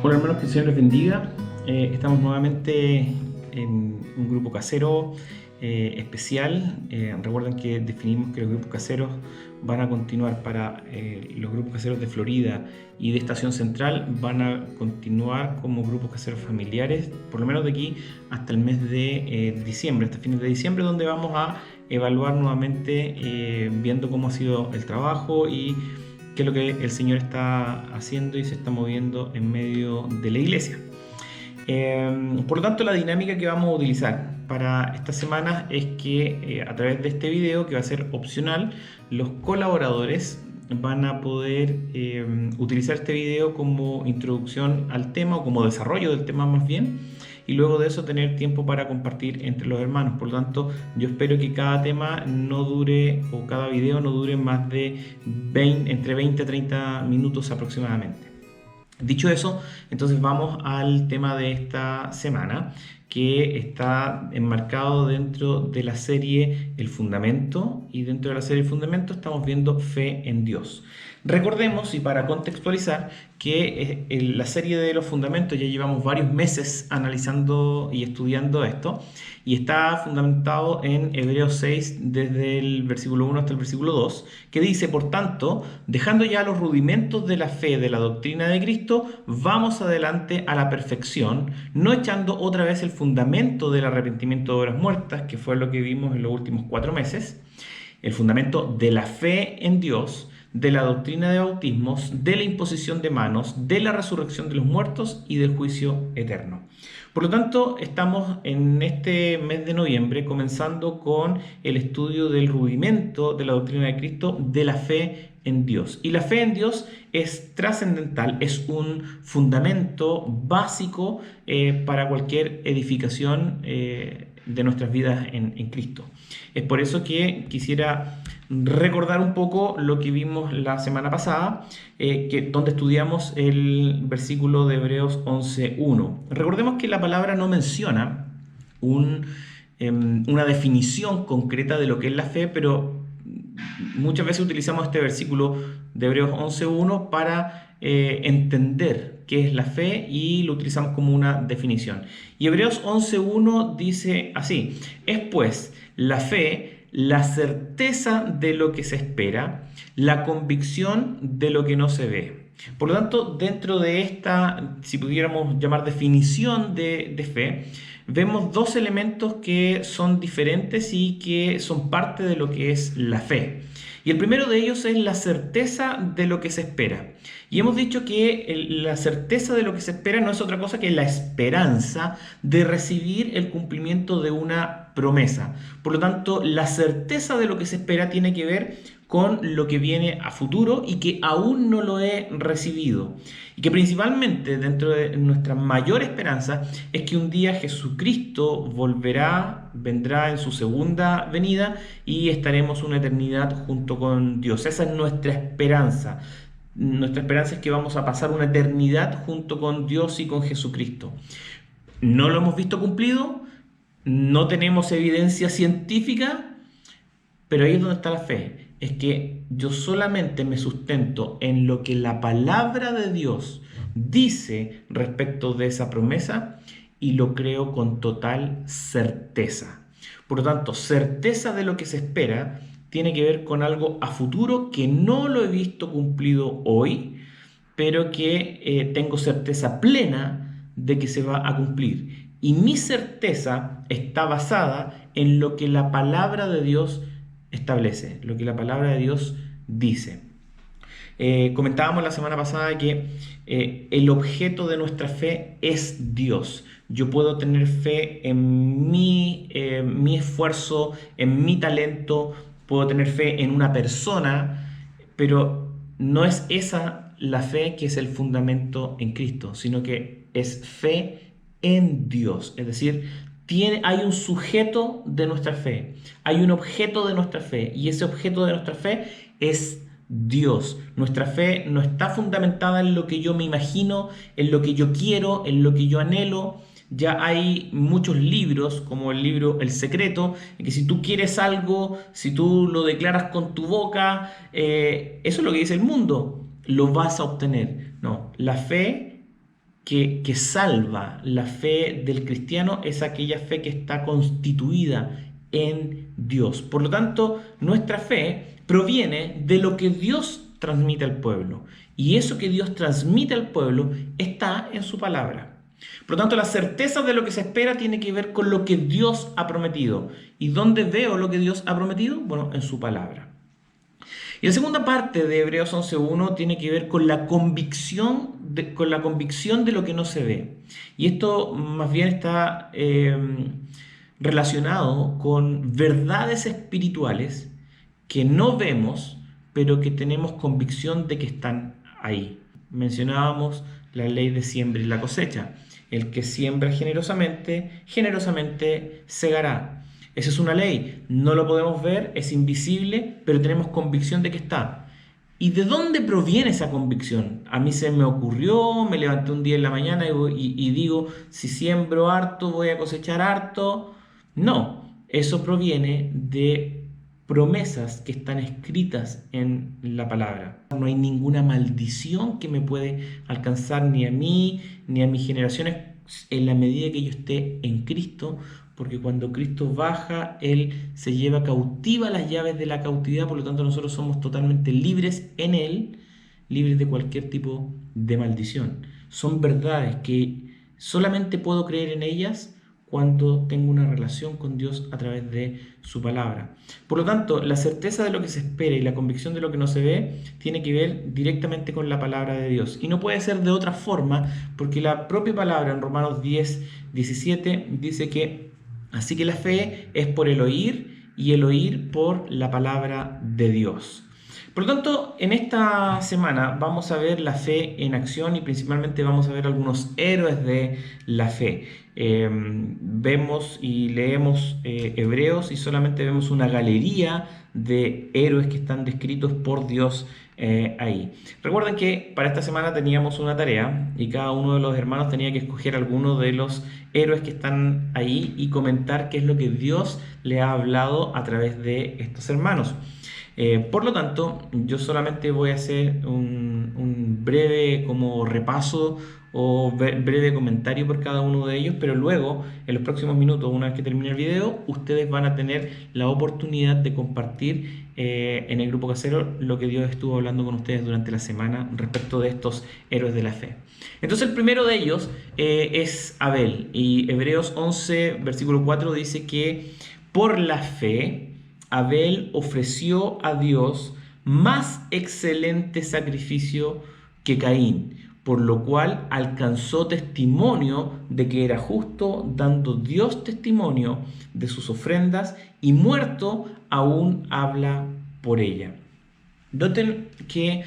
Hola hermanos, que el Señor les bendiga. Estamos nuevamente en un grupo casero especial. Recuerden que definimos que los grupos caseros van a continuar para los grupos caseros de Florida y de Estación Central, van a continuar como grupos caseros familiares, por lo menos de aquí hasta el mes de diciembre, hasta fines de diciembre, donde vamos a evaluar nuevamente viendo cómo ha sido el trabajo y qué es lo que el Señor está haciendo y se está moviendo en medio de la iglesia. Por lo tanto, la dinámica que vamos a utilizar para esta semana es que a través de este video, que va a ser opcional, los colaboradores van a poder utilizar este video como introducción al tema o como desarrollo del tema más bien, y luego de eso tener tiempo para compartir entre los hermanos. Por lo tanto, yo espero que cada tema no dure, o cada video no dure más de entre 20 a 30 minutos aproximadamente. Dicho eso, entonces vamos al tema de esta semana, que está enmarcado dentro de la serie El Fundamento, y dentro de la serie El Fundamento estamos viendo fe en Dios. Recordemos, y para contextualizar, que en la serie de los fundamentos ya llevamos varios meses analizando y estudiando esto, y está fundamentado en Hebreos 6 desde el versículo 1 hasta el versículo 2, que dice: por tanto, dejando ya los rudimentos de la fe, de la doctrina de Cristo, vamos adelante a la perfección, no echando otra vez el fundamento del arrepentimiento de obras muertas, que fue lo que vimos en los últimos 4 meses, el fundamento de la fe en Dios, de la doctrina de bautismos, de la imposición de manos, de la resurrección de los muertos y del juicio eterno. Por lo tanto, estamos en este mes de noviembre comenzando con el estudio del rudimento de la doctrina de Cristo, de la fe en Dios. Y la fe en Dios es trascendental, es un fundamento básico para cualquier edificación de nuestras vidas en Cristo. Es por eso que quisiera recordar un poco lo que vimos la semana pasada, donde estudiamos el versículo de Hebreos 11.1. Recordemos que la palabra no menciona una definición concreta de lo que es la fe, pero muchas veces utilizamos este versículo de Hebreos 11.1 para entender qué es la fe, y lo utilizamos como una definición. Y Hebreos 11.1 dice así: es pues la fe la certeza de lo que se espera, la convicción de lo que no se ve. Por lo tanto, dentro de esta, si pudiéramos llamar definición de fe, vemos dos elementos que son diferentes y que son parte de lo que es la fe. Y el primero de ellos es la certeza de lo que se espera. Y hemos dicho que la certeza de lo que se espera no es otra cosa que la esperanza de recibir el cumplimiento de una promesa. Por lo tanto, la certeza de lo que se espera tiene que ver con lo que viene a futuro y que aún no lo he recibido. Y que principalmente dentro de nuestra mayor esperanza es que un día Jesucristo vendrá en su segunda venida y estaremos una eternidad junto con Dios. Esa es nuestra esperanza. Nuestra esperanza es que vamos a pasar una eternidad junto con Dios y con Jesucristo. No lo hemos visto cumplido, no tenemos evidencia científica, pero ahí es donde está la fe. Es que yo solamente me sustento en lo que la palabra de Dios dice respecto de esa promesa, y lo creo con total certeza. Por lo tanto, certeza de lo que se espera tiene que ver con algo a futuro que no lo he visto cumplido hoy, pero que tengo certeza plena de que se va a cumplir. Y mi certeza está basada en lo que la palabra de Dios establece, lo que la palabra de Dios dice. Comentábamos la semana pasada que el objeto de nuestra fe es Dios. Yo puedo tener fe en mi esfuerzo, en mi talento, puedo tener fe en una persona, pero no es esa la fe que es el fundamento en Cristo, sino que es fe en Dios. Es decir, hay un sujeto de nuestra fe, hay un objeto de nuestra fe, y ese objeto de nuestra fe es Dios. Nuestra fe no está fundamentada en lo que yo me imagino, en lo que yo quiero, en lo que yo anhelo. Ya hay muchos libros, como el libro El Secreto, en que si tú quieres algo, si tú lo declaras con tu boca, eso es lo que dice el mundo, lo vas a obtener. No, la fe que salva la fe del cristiano es aquella fe que está constituida en Dios. Por lo tanto, nuestra fe proviene de lo que Dios transmite al pueblo. Y eso que Dios transmite al pueblo está en su palabra. Por lo tanto, la certeza de lo que se espera tiene que ver con lo que Dios ha prometido. ¿Y dónde veo lo que Dios ha prometido? Bueno, en su palabra. Y la segunda parte de Hebreos 11.1 tiene que ver con la convicción de lo que no se ve. Y esto más bien está relacionado con verdades espirituales que no vemos, pero que tenemos convicción de que están ahí. Mencionábamos la ley de siembra y la cosecha. El que siembra generosamente, generosamente segará. Esa es una ley, no lo podemos ver, es invisible, pero tenemos convicción de que está. ¿Y de dónde proviene esa convicción? A mí se me ocurrió, me levanté un día en la mañana y digo, si siembro harto, voy a cosechar harto. No, eso proviene de promesas que están escritas en la palabra. No hay ninguna maldición que me puede alcanzar ni a mí, ni a mis generaciones, en la medida que yo esté en Cristo, porque cuando Cristo baja, Él se lleva cautiva las llaves de la cautividad, por lo tanto nosotros somos totalmente libres en Él, libres de cualquier tipo de maldición. Son verdades que solamente puedo creer en ellas cuando tengo una relación con Dios a través de su palabra. Por lo tanto, la certeza de lo que se espera y la convicción de lo que no se ve tiene que ver directamente con la palabra de Dios. Y no puede ser de otra forma, porque la propia palabra en Romanos 10:17 dice que así que la fe es por el oír y el oír por la palabra de Dios. Por lo tanto, en esta semana vamos a ver la fe en acción y principalmente vamos a ver algunos héroes de la fe. Vemos y leemos Hebreos y solamente vemos una galería de héroes que están descritos por Dios ahí. Recuerden que para esta semana teníamos una tarea y cada uno de los hermanos tenía que escoger alguno de los héroes que están ahí y comentar qué es lo que Dios le ha hablado a través de estos hermanos. Por lo tanto, yo solamente voy a hacer un breve como repaso o breve comentario por cada uno de ellos, pero luego, en los próximos minutos, una vez que termine el video, ustedes van a tener la oportunidad de compartir en el grupo casero lo que Dios estuvo hablando con ustedes durante la semana respecto de estos héroes de la fe. Entonces, el primero de ellos es Abel, y Hebreos 11, versículo 4 dice que por la fe Abel ofreció a Dios más excelente sacrificio que Caín, por lo cual alcanzó testimonio de que era justo, dando Dios testimonio de sus ofrendas, y muerto aún habla por ella. Noten que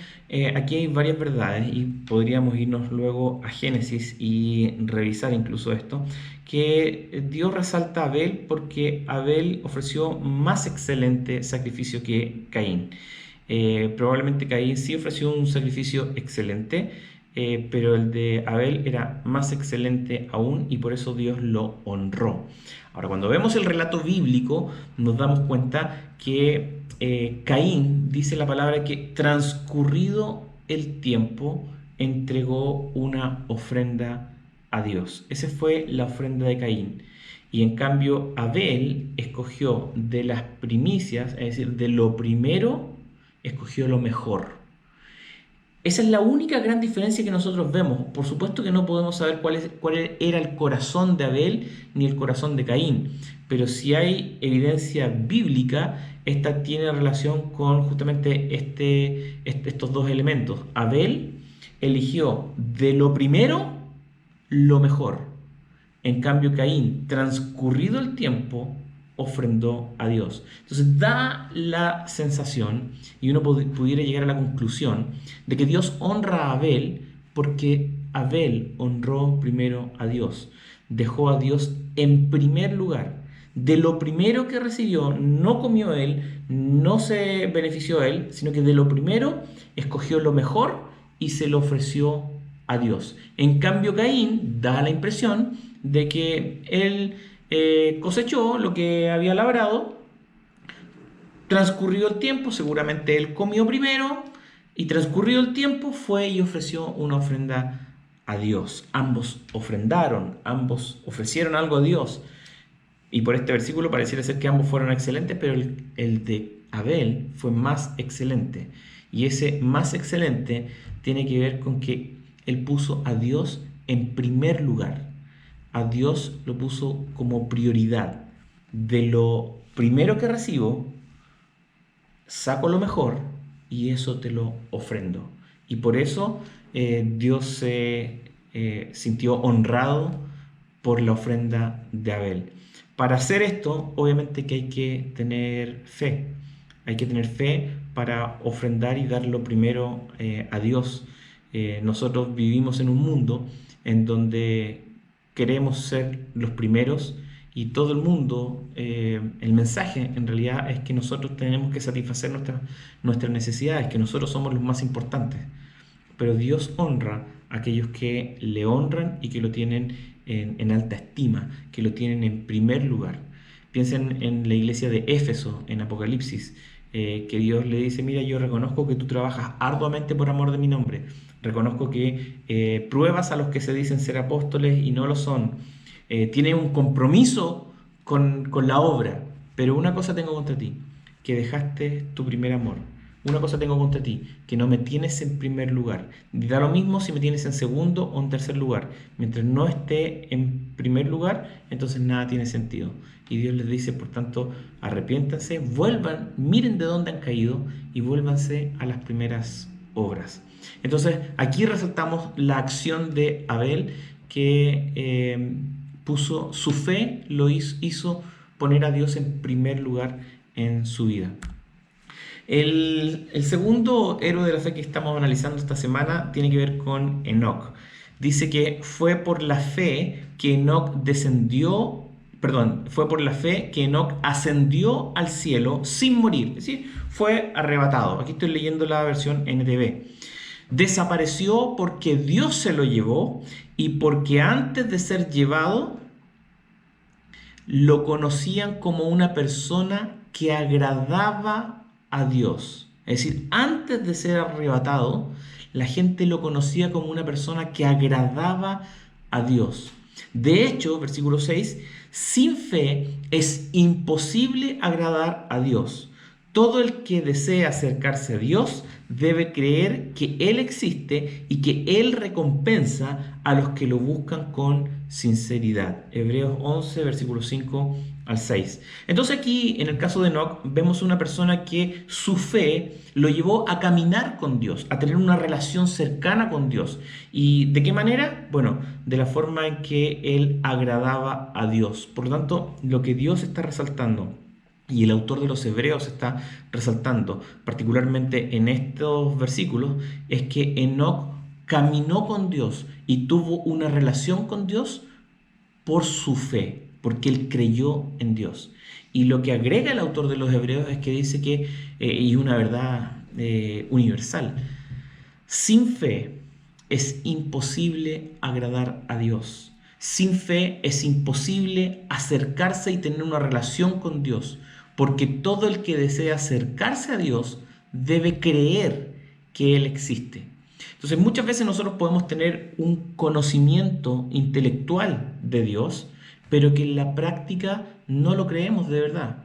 aquí hay varias verdades y podríamos irnos luego a Génesis y revisar incluso esto, que Dios resalta a Abel porque Abel ofreció más excelente sacrificio que Caín. Probablemente Caín sí ofreció un sacrificio excelente, pero el de Abel era más excelente aún y por eso Dios lo honró. Ahora, cuando vemos el relato bíblico, nos damos cuenta que Caín, dice la palabra, que transcurrido el tiempo, entregó una ofrenda a Dios. Esa fue la ofrenda de Caín. Y en cambio, Abel escogió de las primicias, es decir, de lo primero, escogió lo mejor. Esa es la única gran diferencia que nosotros vemos. Por supuesto que no podemos saber cuál era el corazón de Abel ni el corazón de Caín, pero si hay evidencia bíblica, esta tiene relación con justamente estos dos elementos. Abel eligió de lo primero lo mejor. En cambio, Caín, transcurrido el tiempo, ofrendó a Dios. Entonces da la sensación, y uno pudiera llegar a la conclusión, de que Dios honra a Abel porque Abel honró primero a Dios. Dejó a Dios en primer lugar. De lo primero que recibió, no comió él, no se benefició él, sino que de lo primero escogió lo mejor y se lo ofreció a Dios. En cambio, Caín da la impresión de que él cosechó lo que había labrado, transcurrido el tiempo, seguramente él comió primero, y transcurrido el tiempo fue y ofreció una ofrenda a Dios. Ambos ofrendaron, ambos ofrecieron algo a Dios. Y por este versículo pareciera ser que ambos fueron excelentes, pero el de Abel fue más excelente. Y ese más excelente tiene que ver con que él puso a Dios en primer lugar. A Dios lo puso como prioridad. De lo primero que recibo, saco lo mejor y eso te lo ofrendo. Y por eso Dios se sintió honrado por la ofrenda de Abel. Para hacer esto, obviamente que hay que tener fe. Hay que tener fe para ofrendar y dar lo primero a Dios. Nosotros vivimos en un mundo en donde queremos ser los primeros y todo el mundo, el mensaje en realidad es que nosotros tenemos que satisfacer nuestras necesidades, que nosotros somos los más importantes. Pero Dios honra a aquellos que le honran y que lo tienen en alta estima, que lo tienen en primer lugar. Piensen en la iglesia de Éfeso, en Apocalipsis, que Dios le dice, mira, yo reconozco que tú trabajas arduamente por amor de mi nombre, reconozco que pruebas a los que se dicen ser apóstoles y no lo son, tienes un compromiso con la obra, pero una cosa tengo contra ti, que dejaste tu primer amor. Una cosa tengo contra ti, que no me tienes en primer lugar. Da lo mismo si me tienes en segundo o en tercer lugar. Mientras no esté en primer lugar, entonces nada tiene sentido. Y Dios les dice, por tanto, arrepiéntanse, vuelvan, miren de dónde han caído y vuélvanse a las primeras obras. Entonces, aquí resaltamos la acción de Abel que puso su fe, lo hizo poner a Dios en primer lugar en su vida. El segundo héroe de la fe que estamos analizando esta semana tiene que ver con Enoc. Dice que fue por la fe que fue por la fe que Enoc ascendió al cielo sin morir, es decir, fue arrebatado. Aquí estoy leyendo la versión NTV. Desapareció porque Dios se lo llevó y porque antes de ser llevado lo conocían como una persona que agradaba a Dios. Es decir, antes de ser arrebatado, la gente lo conocía como una persona que agradaba a Dios. De hecho, versículo 6, sin fe es imposible agradar a Dios. Todo el que desea acercarse a Dios debe creer que Él existe y que Él recompensa a los que lo buscan con sinceridad. Hebreos 11, versículos 5 al 6. Entonces aquí, en el caso de Enoc, vemos una persona que su fe lo llevó a caminar con Dios, a tener una relación cercana con Dios. ¿Y de qué manera? Bueno, de la forma en que él agradaba a Dios. Por lo tanto, lo que Dios está resaltando y el autor de los Hebreos está resaltando, particularmente en estos versículos, es que Enoc caminó con Dios y tuvo una relación con Dios por su fe, porque él creyó en Dios. Y lo que agrega el autor de los Hebreos es que dice que, y una verdad universal, sin fe es imposible agradar a Dios. Sin fe es imposible acercarse y tener una relación con Dios, porque todo el que desea acercarse a Dios debe creer que Él existe. Entonces muchas veces nosotros podemos tener un conocimiento intelectual de Dios, pero que en la práctica no lo creemos de verdad.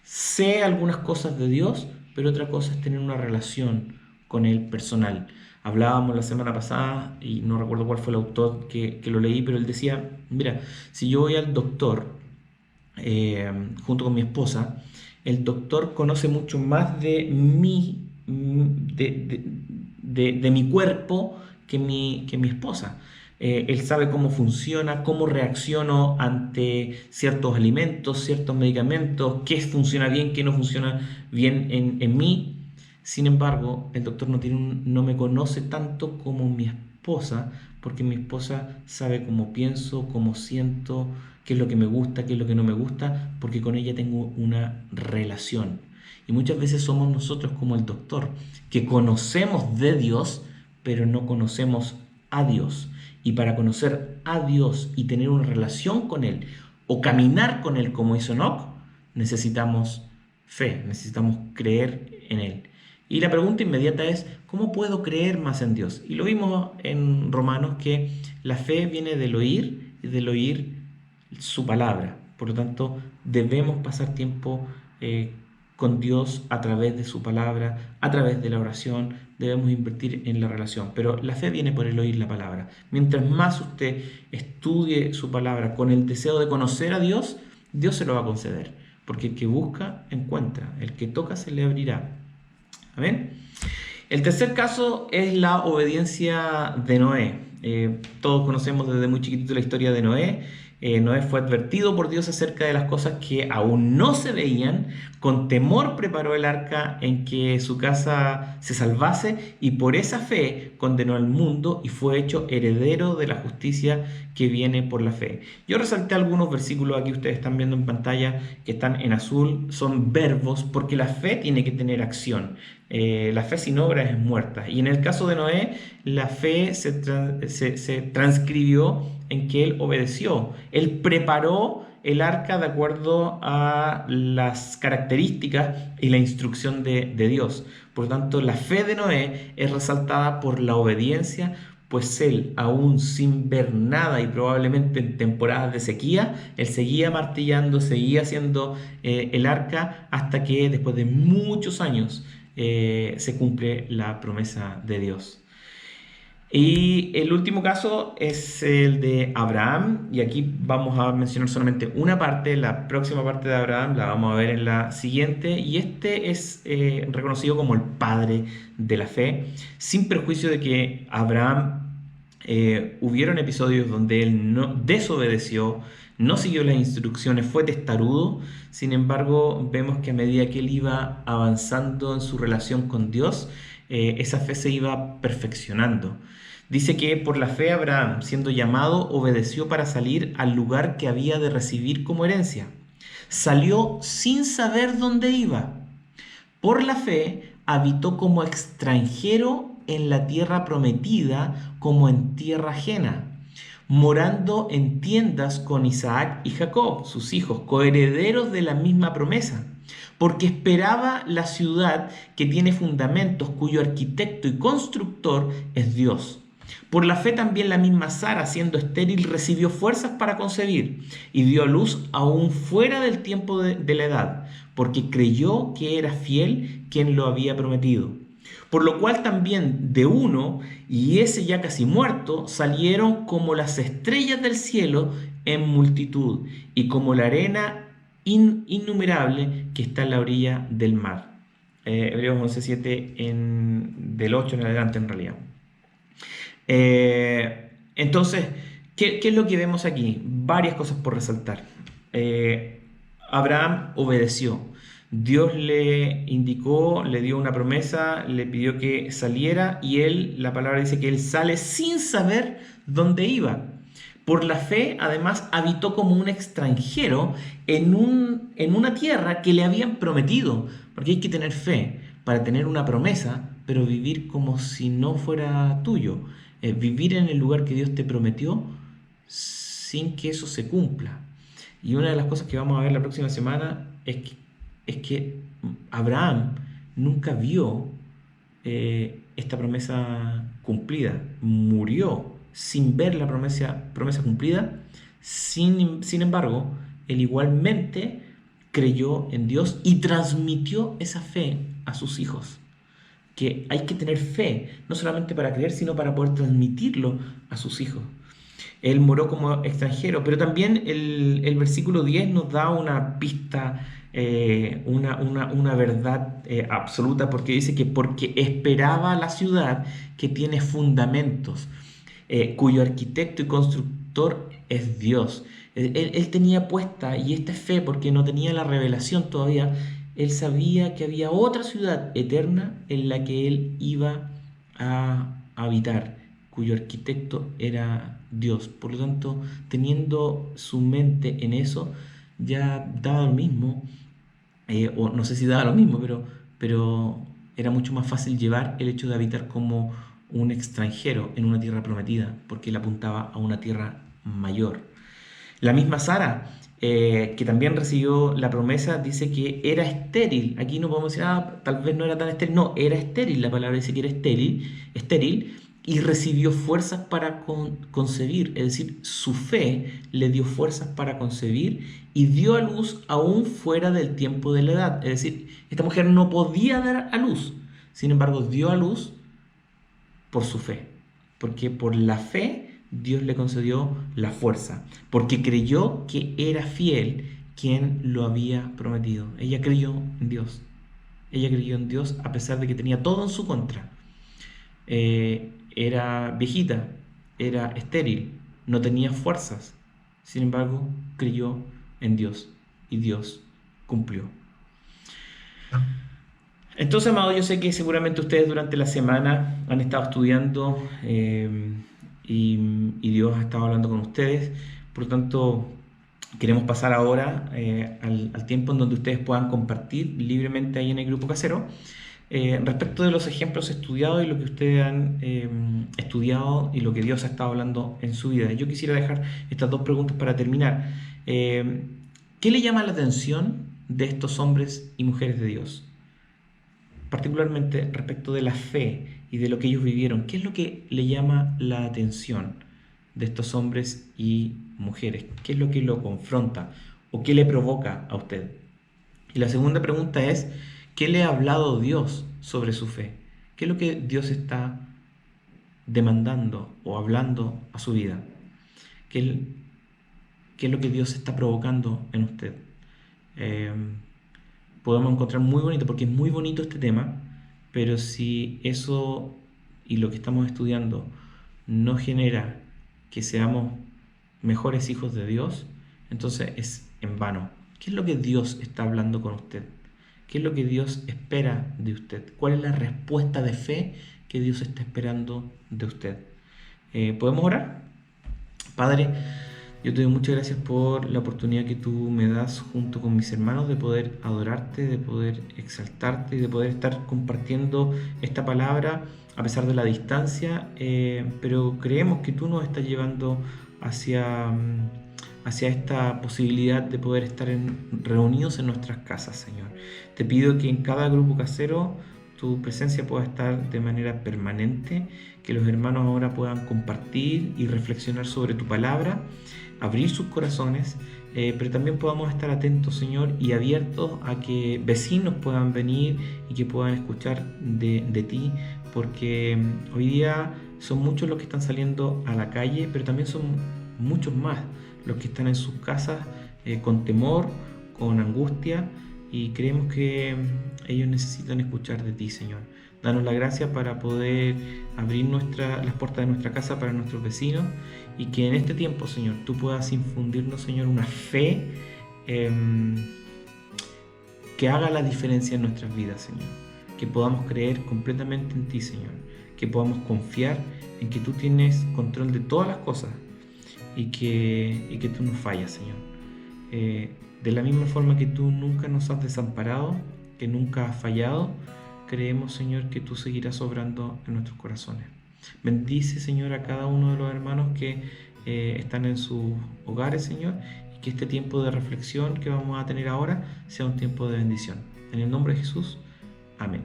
Sé algunas cosas de Dios, pero otra cosa es tener una relación con Él personal. Hablábamos la semana pasada, y no recuerdo cuál fue el autor que lo leí, pero él decía, mira, si yo voy al doctor junto con mi esposa, el doctor conoce mucho más de mí, de mi cuerpo que mi esposa. Él sabe cómo funciona, cómo reacciono ante ciertos alimentos, ciertos medicamentos, qué funciona bien, qué no funciona bien en mí. Sin embargo, el doctor no me conoce tanto como mi esposa, porque mi esposa sabe cómo pienso, cómo siento, qué es lo que me gusta, qué es lo que no me gusta, porque con ella tengo una relación. Y muchas veces somos nosotros como el doctor, que conocemos de Dios, pero no conocemos a Dios. Y para conocer a Dios y tener una relación con Él, o caminar con Él como hizo Enoc, necesitamos fe, necesitamos creer en Él. Y la pregunta inmediata es, ¿cómo puedo creer más en Dios? Y lo vimos en Romanos que la fe viene del oír y del oír su palabra. Por lo tanto, debemos pasar tiempo con Dios a través de su palabra, a través de la oración, debemos invertir en la relación. Pero la fe viene por el oír la palabra. Mientras más usted estudie su palabra con el deseo de conocer a Dios, Dios se lo va a conceder. Porque el que busca, encuentra. El que toca, se le abrirá. ¿Amén? El tercer caso es la obediencia de Noé. Todos conocemos desde muy chiquitito la historia de Noé. Noé fue advertido por Dios acerca de las cosas que aún no se veían. Con temor preparó el arca en que su casa se salvase y por esa fe condenó al mundo y fue hecho heredero de la justicia que viene por la fe. Yo resalté algunos versículos aquí, ustedes están viendo en pantalla, que están en azul, son verbos porque la fe tiene que tener acción. La fe sin obra es muerta. Y en el caso de Noé, la fe se transcribió en que él obedeció. Él preparó el arca de acuerdo a las características y la instrucción de Dios. Por lo tanto, la fe de Noé es resaltada por la obediencia, pues él, aún sin ver nada y probablemente en temporadas de sequía, él seguía martillando, seguía haciendo el arca hasta que después de muchos años se cumple la promesa de Dios. Y el último caso es el de Abraham, y aquí vamos a mencionar solamente una parte, la próxima parte de Abraham la vamos a ver en la siguiente, y este es reconocido como el padre de la fe, sin perjuicio de que Abraham hubieron episodios donde él no desobedeció, no siguió las instrucciones, fue testarudo. Sin embargo, vemos que a medida que él iba avanzando en su relación con Dios, esa fe se iba perfeccionando. Dice que por la fe Abraham, siendo llamado, obedeció para salir al lugar que había de recibir como herencia. Salió sin saber dónde iba. Por la fe habitó como extranjero en la tierra prometida, como en tierra ajena, morando en tiendas con Isaac y Jacob, sus hijos, coherederos de la misma promesa, porque esperaba la ciudad que tiene fundamentos, cuyo arquitecto y constructor es Dios. Por la fe también la misma Sara, siendo estéril, recibió fuerzas para concebir y dio a luz aún fuera del tiempo de la edad, porque creyó que era fiel quien lo había prometido. Por lo cual también de uno, y ese ya casi muerto, salieron como las estrellas del cielo en multitud, y como la arena innumerable que está en la orilla del mar. Hebreos 11:7 del 8 en adelante en realidad. Entonces, ¿qué es lo que vemos aquí? Varias cosas por resaltar. Abraham obedeció. Dios le indicó, le dio una promesa, le pidió que saliera y él, la palabra dice que él sale sin saber dónde iba. Por la fe, además, habitó como un extranjero en una tierra que le habían prometido. Porque hay que tener fe para tener una promesa, pero vivir como si no fuera tuyo. Vivir en el lugar que Dios te prometió sin que eso se cumpla. Y una de las cosas que vamos a ver la próxima semana es que Abraham nunca vio esta promesa cumplida. Murió sin ver la promesa cumplida. Sin embargo, él igualmente creyó en Dios y transmitió esa fe a sus hijos. Que hay que tener fe, no solamente para creer, sino para poder transmitirlo a sus hijos. Él murió como extranjero, pero también el versículo 10 nos da una pista, una verdad absoluta, porque dice que porque esperaba la ciudad que tiene fundamentos, cuyo arquitecto y constructor es Dios. Él tenía puesta, y esta es fe porque no tenía la revelación todavía, él sabía que había otra ciudad eterna en la que él iba a habitar, cuyo arquitecto era Dios. Por lo tanto, teniendo su mente en eso, ya daba lo mismo, o no sé si daba lo mismo, pero era mucho más fácil llevar el hecho de habitar como un extranjero en una tierra prometida, porque él apuntaba a una tierra mayor. La misma Sara que también recibió la promesa, dice que era estéril. Aquí no podemos decir, tal vez no era tan estéril. No, era estéril. La palabra dice que era estéril, y recibió fuerzas para concebir. Es decir, su fe le dio fuerzas para concebir y dio a luz aún fuera del tiempo de la edad. Es decir, esta mujer no podía dar a luz. Sin embargo, dio a luz por su fe. Porque por la fe Dios le concedió la fuerza, porque creyó que era fiel quien lo había prometido. Ella creyó en Dios. Ella creyó en Dios a pesar de que tenía todo en su contra. Era viejita, era estéril, no tenía fuerzas. Sin embargo, creyó en Dios y Dios cumplió. Entonces, amado, yo sé que seguramente ustedes durante la semana han estado estudiando y Dios ha estado hablando con ustedes. Por lo tanto, queremos pasar ahora al tiempo en donde ustedes puedan compartir libremente ahí en el grupo casero respecto de los ejemplos estudiados y lo que ustedes han estudiado y lo que Dios ha estado hablando en su vida. Yo quisiera dejar estas dos preguntas para terminar. ¿Qué le llama la atención de estos hombres y mujeres de Dios? Particularmente respecto de la fe y de lo que ellos vivieron. ¿Qué es lo que le llama la atención de estos hombres y mujeres? ¿Qué es lo que lo confronta o qué le provoca a usted? Y la segunda pregunta es, ¿qué le ha hablado Dios sobre su fe? ¿Qué es lo que Dios está demandando o hablando a su vida? ¿Qué es lo que Dios está provocando en usted? Podemos encontrar muy bonito, porque es muy bonito este tema, pero si eso y lo que estamos estudiando no genera que seamos mejores hijos de Dios, entonces es en vano. ¿Qué es lo que Dios está hablando con usted? ¿Qué es lo que Dios espera de usted? ¿Cuál es la respuesta de fe que Dios está esperando de usted? ¿Podemos orar? Padre, yo te doy muchas gracias por la oportunidad que tú me das junto con mis hermanos de poder adorarte, de poder exaltarte y de poder estar compartiendo esta palabra a pesar de la distancia, pero creemos que tú nos estás llevando hacia esta posibilidad de poder estar reunidos en nuestras casas, Señor. Te pido que en cada grupo casero tu presencia pueda estar de manera permanente, que los hermanos ahora puedan compartir y reflexionar sobre tu palabra, abrir sus corazones, pero también podamos estar atentos, Señor, y abiertos a que vecinos puedan venir y que puedan escuchar de ti, porque hoy día son muchos los que están saliendo a la calle, pero también son muchos más los que están en sus casas con temor, con angustia, y creemos que ellos necesitan escuchar de ti, Señor. Danos la gracia para poder abrir las puertas de nuestra casa para nuestros vecinos, y que en este tiempo, Señor, tú puedas infundirnos, Señor, una fe que haga la diferencia en nuestras vidas, Señor. Que podamos creer completamente en ti, Señor. Que podamos confiar en que tú tienes control de todas las cosas y que tú no fallas, Señor. De la misma forma que tú nunca nos has desamparado, que nunca has fallado, creemos, Señor, que tú seguirás obrando en nuestros corazones. Bendice, Señor, a cada uno de los hermanos que están en sus hogares, Señor, y que este tiempo de reflexión que vamos a tener ahora sea un tiempo de bendición. En el nombre de Jesús, amén.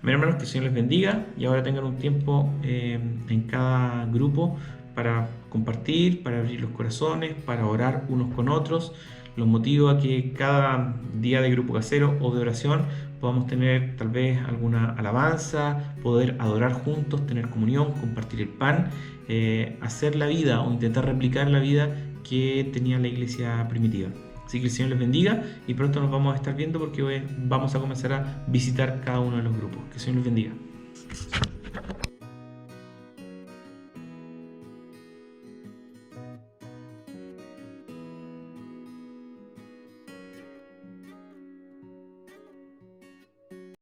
Mis hermanos, que el Señor les bendiga y ahora tengan un tiempo en cada grupo para compartir, para abrir los corazones, para orar unos con otros. Los motivo a que cada día de grupo casero o de oración podamos tener tal vez alguna alabanza, poder adorar juntos, tener comunión, compartir el pan, hacer la vida o intentar replicar la vida que tenía la iglesia primitiva. Así que el Señor les bendiga y pronto nos vamos a estar viendo porque hoy vamos a comenzar a visitar cada uno de los grupos. Que el Señor les bendiga.